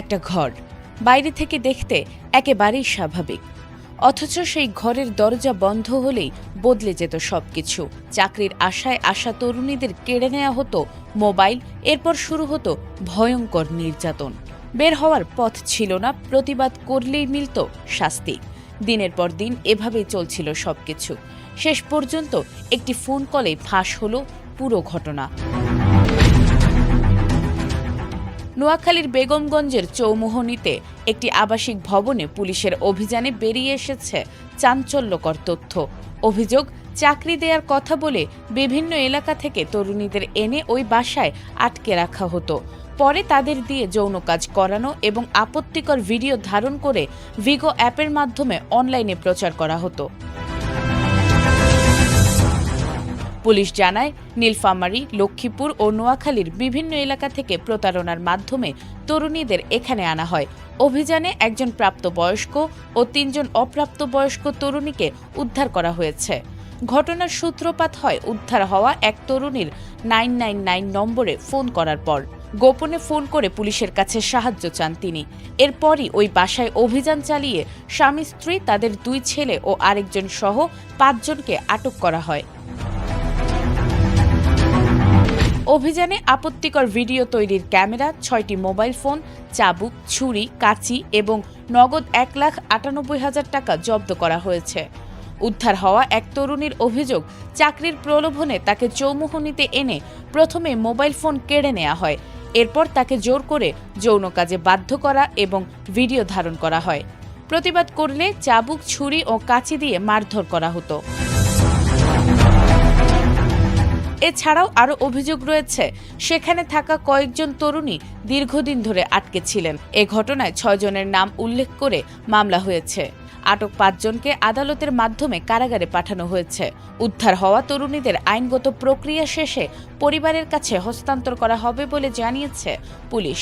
একটা ঘর, বাইরে থেকে দেখতে একেবারেই স্বাভাবিক, অথচ সেই ঘরের দরজা বন্ধ হলেই বদলে যেত সবকিছু। চাকরির আশায় আসা তরুণীদের কেড়ে নেওয়া হতো মোবাইল, এরপর শুরু হতো ভয়ঙ্কর নির্যাতন। বের হওয়ার পথ ছিল না, প্রতিবাদ করলেই মিলত শাস্তি। দিনের পর দিন এভাবেই চলছিল সবকিছু। শেষ পর্যন্ত একটি ফোন কলে ফাঁস হলো পুরো ঘটনা। নোয়াখালীর বেগমগঞ্জের চৌমুহনীতে একটি আবাসিক ভবনে পুলিশের অভিযানে বেরিয়ে এসেছে চাঞ্চল্যকর তথ্য। অভিযোগ, চাকরি দেওয়ার কথা বলে বিভিন্ন এলাকা থেকে তরুণীদের এনে ওই বাসায় আটকে রাখা হতো। পরে তাদের দিয়ে যৌন কাজ করানো এবং আপত্তিকর ভিডিও ধারণ করে ভিগো অ্যাপের মাধ্যমে অনলাইনে প্রচার করা হতো। পুলিশ জানায়, নীলফামারী, লক্ষ্মীপুর ও নোয়াখালীর বিভিন্ন এলাকা থেকে প্রতারণার মাধ্যমে তরুণীদের এখানে আনা হয়। অভিযানে একজন প্রাপ্তবয়স্ক ও 3 জন অপ্রাপ্তবয়স্ক তরুণীকে উদ্ধার করা হয়েছে। ঘটনার সূত্রপাত হয় উদ্ধার হওয়া এক তরুণীর 999 নম্বরে ফোন করার পর। গোপনে ফোন করে পুলিশের কাছে সাহায্য চান তিনি। এরপরই ওই বাসায় অভিযান চালিয়ে স্বামী স্ত্রী, তাদের 2 ছেলে ও আরেকজন সহ 5 জনকে আটক করা হয়। অভিযানে আপত্তিকর ভিডিও তৈরির ক্যামেরা, 6টি মোবাইল ফোন, চাবুক, ছুরি, কাঁচি এবং নগদ 1,98,000 টাকা জব্দ করা হয়েছে। উদ্ধার হওয়া এক তরুণীর অভিযোগ, চাকরির প্রলোভনে তাকে চৌমুহনীতে এনে প্রথমে মোবাইল ফোন কেড়ে নেওয়া হয়। এরপর তাকে জোর করে যৌন কাজে বাধ্য করা এবং ভিডিও ধারণ করা হয়। প্রতিবাদ করলে চাবুক, ছুরি ও কাঁচি দিয়ে মারধর করা হতো। এছাড়াও আরও অভিযোগ রয়েছে, সেখানে থাকা কয়েকজন তরুণী দীর্ঘদিন ধরে আটকে ছিলেন। এ ঘটনায় 6 জনের নাম উল্লেখ করে মামলা হয়েছে। আটক 5 জনকে আদালতের মাধ্যমে কারাগারে পাঠানো হয়েছে। উদ্ধার হওয়া তরুণীদের আইনগত প্রক্রিয়া শেষে পরিবারের কাছে হস্তান্তর করা হবে বলে জানিয়েছে পুলিশ।